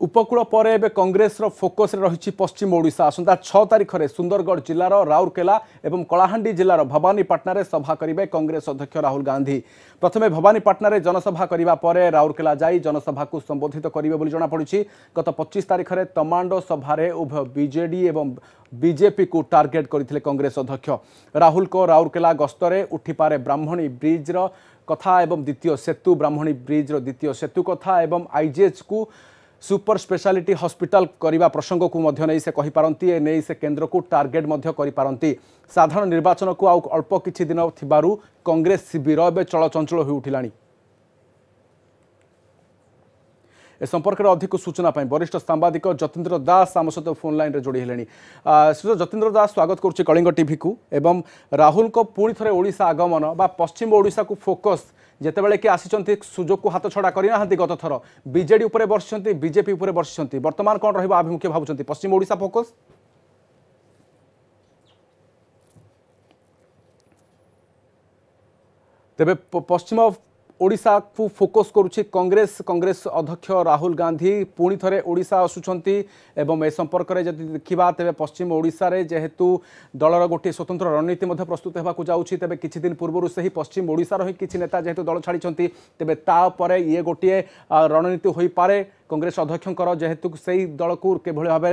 उपकूल पर एवं कांग्रेस फोकस रही पश्चिम ओडिशा आसंता 6 तारिख में सुंदरगढ़ जिलार राउरकेला और कलाहांडी जिलार भवानीपाटना सभा करेंगे कांग्रेस अध्यक्ष राहुल गांधी। प्रथमे भवानीपाटना जनसभा करने पर राउरकेला जाई जनसभा को संबोधित करेंगे जमापड़ी। गत 25 तारिख में तमांडो सभारे उभय बीजेडी और बीजेपी को टार्गेट करते कांग्रेस अध्यक्ष। राहुल को राउरकेला गस्तरे उठिपारे ब्राह्मणी ब्रिज्र कथा एवं द्वितीय सेतु ब्राह्मणी ब्रिज्र द्वितीय सेतु कथा एवं आईजीएच को सुपर स्पेशलिटी हॉस्पिटल करने प्रसंग को नहीं से कही पारती नहीं से केंद्र को टार्गेट करी पारती। साधारण निर्वाचन को आउ अल्प किछि दिन थिबारु कांग्रेस शिविर एवं चलचंचल हो उठिला। ए संपर्क में अधिक सूचना वरिष्ठ सांबादिक जतीन्द्र दास आम सहित फोन लाइन रे जोड़ी हेलेनी। जतीन्द्र दास स्वागत करुच्ची कलिंग टीवी को। एवं राहुल को पुणी थे ओडिशा आगमन बा पश्चिम ओडिशा को फोकस जितेबाला कि आसी सुजोग को हाथ छड़ा करना गत थर बीजेडी उपर बर्षि बीजेपी उपर बर्षि बर्तमान कौन रभिमुख्य भावुं पश्चिम ओडिशा फोकस? तेबे पश्चिम ओडिशा को फोकस करुच्ची कांग्रेस कांग्रेस अध्यक्ष राहुल गांधी पुणी थे ओडिशा आसुंच एवं ए संपर्क में जब देखा तेज पश्चिम ओडिशा रे जेहेतु दलर गोटे स्वतंत्र रणनीति प्रस्तुत होगा जाऊँगी तेज किछि दिन पूर्व से ही पश्चिम ओडिशार ही किछि नेता जेहेतु दल छाड़ी तेज तापर ये गोटे रणनीति हो पारे कांग्रेस अध्यक्षर जेहेतु से दल को किभली भाव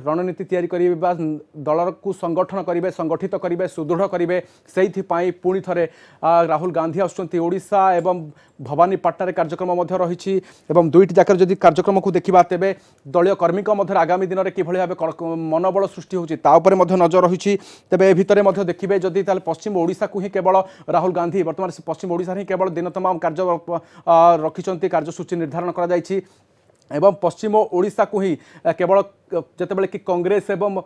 रणनीति तैयारी करेंगे दल को संगठन करेंगे संगठित करेंगे सुदृढ़ करेंगे से पुणी थे राहुल गांधी आसुँचा एवं भवानीपाटना कार्यक्रम रही दुईट जाकर जदि कार्यक्रम को देखा तेज दलीय कर्मी आगामी दिन में किभली भाव मनोबल सृष्टि होपर नजर रही। तेज ए भितर देखिए जदि पश्चिम ओडिशा को ही केवल राहुल गांधी बर्तमान पश्चिम ओडिशा ही केवल दिन तमाम कार्य रखिंट कार्यसूची निर्धारण कर एवं पश्चिम ओडिशा को ही केवल जितेबाला कि कांग्रेस एवं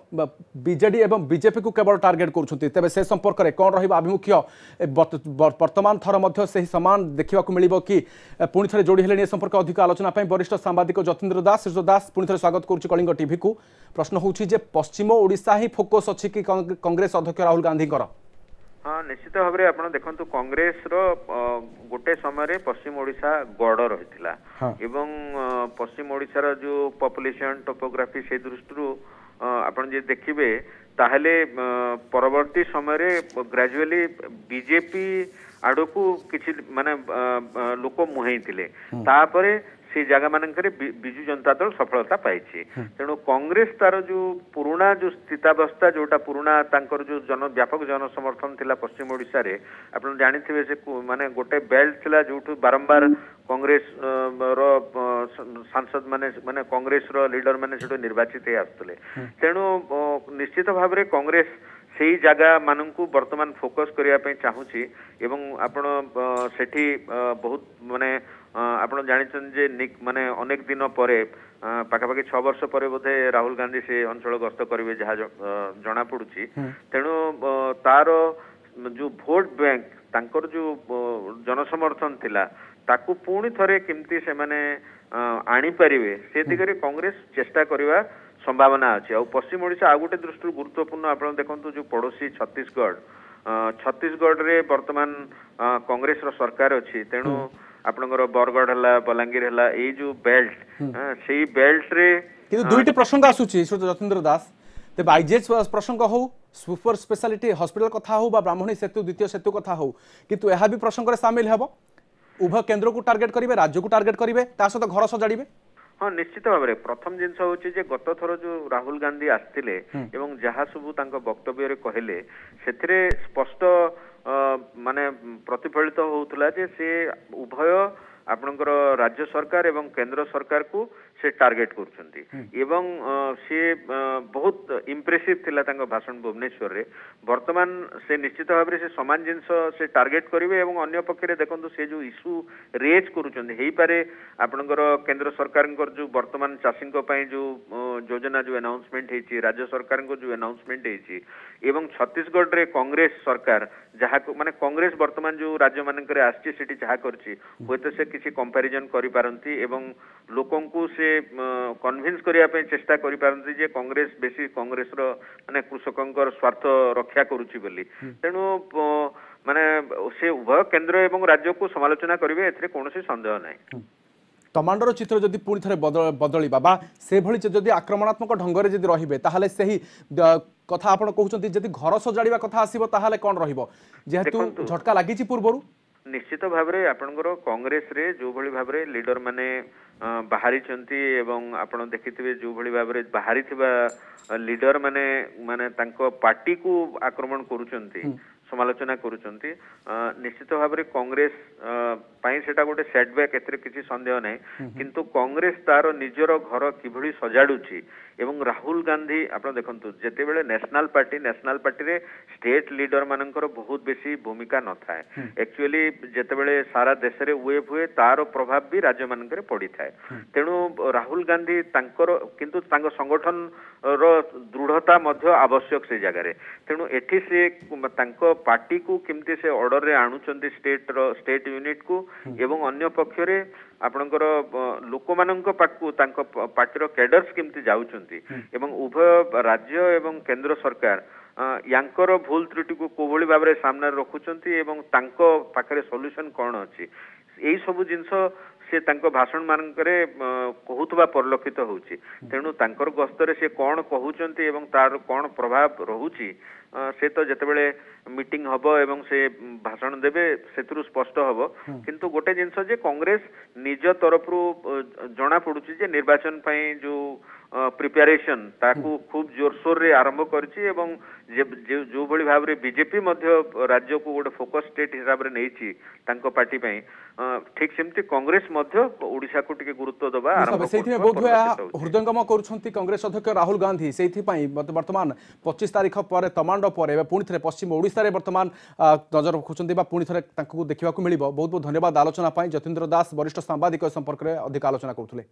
बीजेडी एवं बीजेपी को केवल टार्गेट करुँच तेज से संपर्क में कौन रभिमुख्य वर्तमान थर से सामान देखा मिल कि पुणी थे जोड़ी हेले संपर्क अधिक आलोचना वरिष्ठ सांबादिक जतीन्द्र दास दास पुणी थे स्वागत करुच्ची कलिंग टीवी को। प्रश्न होची जे पश्चिम ओडिशा ही फोकस अच्छी कि कांग्रेस अध्यक्ष राहुल गांधी? हाँ निश्चित भाव में आपड़ देखो कांग्रेस गोटे समय पश्चिम ओडिशा गड़ रही पश्चिम ओडिशार जो पॉपुलेशन टोपोग्राफी से दृष्टि आपड़ जे देखिए ताहले परवर्ती समय ग्रेजुअली बीजेपी आड़ को किसी माने लोक मुहाई तापरे से जगह मानक विजु जनता दल सफलता पाई। तेणु कांग्रेस तार जो पुराणा जो स्थितावस्था जोटा पुराणा जो व्यापक जन समर्थन थिला पश्चिम ओडिशा रे आप जानी से माने गोटे बेल्ट थिला जो बारंबार कांग्रेस सांसद माने माने कांग्रेस लीडर माने निर्वाचित आसुले। तेणु निश्चित भाव में कांग्रेस से जगह मानक वर्तमान फोकस करने चाहूँगी एवं आपण सेठी बहुत माने आप जानी माने अनेक दिन पर पाखापाखि 6 वर्ष पर बोधे राहुल गांधी से अंचल गस्त करेंगे जहाँ जना पड़ुची। तेणु तार जो भोट बैंक तांकर जो जनसमर्थन थिला ताकू पुणी थे केमती से माने आनी पारिबे से दिगरे कांग्रेस चेष्टा करवा संभावना अच्छी। आ पश्चिम ओडिशा आ गोटे दृष्टि गुरुत्वपूर्ण आप देखो जो पड़ोसी छत्तीसगढ़ रे वर्तमान कांग्रेस सरकार अच्छी। तेणु आपनकर बरगढ़ है बलांगीर है ये जो बेल्ट से बेल्ट रे दुईटी प्रसंग आसुची जतीन्द्र दास तेज आईजीएच प्रसंग हो सुपर स्पेशलिटी हॉस्पिटल कथा हो ब्राह्मणी सेतु द्वितीय सेतु कथा हो किंतु यह भी प्रसंग में सामिल हे उभय केंद्र को टार्गेट करेंगे राज्य को टार्गेट करेंगे सहित घर सजाड़े। हाँ निश्चित भाव में प्रथम जिनस हूँ गत थर जो राहुल गांधी आसते जहाँ सबू वक्तव्य कहले से स्पष्ट माने प्रतिफलित होउथला जे से उभय आपनकर राज्य सरकार एवं केंद्र सरकार को से टार्गेट करछंती एवं से बहुत इम्प्रेसिव थिला तांको भाषण भुवनेश्वर रे। वर्तमान से निश्चित भाव में से समान जिनस से टार्गेट करेंगे एवं अन्य पक्षरे देखो से जो इश्यू रेज करुछंती हेई पारे आपनकर केंद्र सरकार जो वर्तमान चाषी जो योजना जो अनाउंसमेंट हेची राज्य सरकार जो अनाउंसमेंट हेची एवं छत्तीसगढ़ रे कांग्रेस सरकार जहाँ माने कांग्रेस वर्तमान जो राज्य मानक आसी से जहाँ करछि होते से किसी कंपैरिजन करि पारंती एवं लोकों को से कन्विंस करने चेष्टा करि पारंती जे कांग्रेस बेसी कांग्रेस रो माने कृषकंकर स्वार्थ रक्षा करुछि बोली। तेणु माने से उभय केंद्र एवं राज्य को समालोचना करेंगे एथरे कौन संदेह नहीं। कमांडर चित्र जदि पुणी थे बदल बा से भली जदि आक्रमणात्मक ढंग से जदि रहिबे ताहले सही कथा आपण कहउछंती जदि घर सजाड़िबा कथा आसीबो ताहले कोन रहिबो जेहेतु झटका लागिची पूर्वरु निश्चित भाव में आपणकर कांग्रेस रे जो भली भाव में लीडर माने बाहरी चंती एवं आपण देखिथिबे जो भली भाव में बाहरी थिबा लीडर माने माने तांको पार्टी को आक्रमण करूचंती समालोचना करूचंती निश्चित भाव में कांग्रेस पाई सेटा गोटे सेटबैक एतरे किसी संदेह नै किंतु कांग्रेस तार निजर घर किभली सजाडुची एवं राहुल गांधी आपण देखंतु जेते बेले नेशनल पार्टी रे स्टेट लीडर मानकर बहुत बेसी भूमिका न थाए एक्चुअली जेते बेले सारा देश रे वेव हुए तार प्रभाव भी राज्य मानकर पड़ी थाए तेणु राहुल गांधी तांकर किंतु तांको संगठन रो दृढ़ता मध्य आवश्यक से जगह रे तेणु एठी से तांको पार्टी को किमती से ऑर्डर रे आणुचंती स्टेट यूनिट को एवं अन्य पक्ष रे आपणकर लोक मानक पाखु तांको पार्टीर कैडर्स किमती जाउचंती एवं उभय राज्य एवं केंद्र सरकार यांकर भूल त्रुटि को कोभली भाव में सामने रखुचंती एवं तांको पाखरे सॉल्यूशन कौन अछि एई सब जिंस से तांको भाषण मानकरे कहूतबा परिलक्षित होउची तेणु तांकर गस्तरे से कौन कहउचंती एवं तार कौन प्रभाव रहुची से तो जेतेबेले मीटिंग हबो एवं से भाषण देबे सेतरु स्पष्ट हबो किंतु गोटे जिंस जे कांग्रेस निज तरफरु जणा पडुची जे निर्वाचन पई जो प्रिपरेशन ताकू खूब जोरसोर रे आरंभ करची एवं जो भली भाव रे बीजेपी मध्य राज्य को गोटे फोकस स्टेट हिसाब रे नेची तांको पार्टी पई ठीक सेमती कांग्रेस मध्य ओडिशा को टिके गुरुत्व दबा आरंभ सेथि बोध हृदयंगम करूछंती कांग्रेस अध्यक्ष राहुल गांधी सेथि पई वर्तमान 25 तारिख पर तमांड पर पुणी थे पश्चिम ओडिशा रे वर्तमान नजर रखुछंती बा पुणी थे तांको देखिबा को मिलिबो बहुत बहुत धन्यवाद आलोचना पई जतीन्द्र दास वरिष्ठ सांबादिक संपर्क रे अधिक आलोचना करथुले।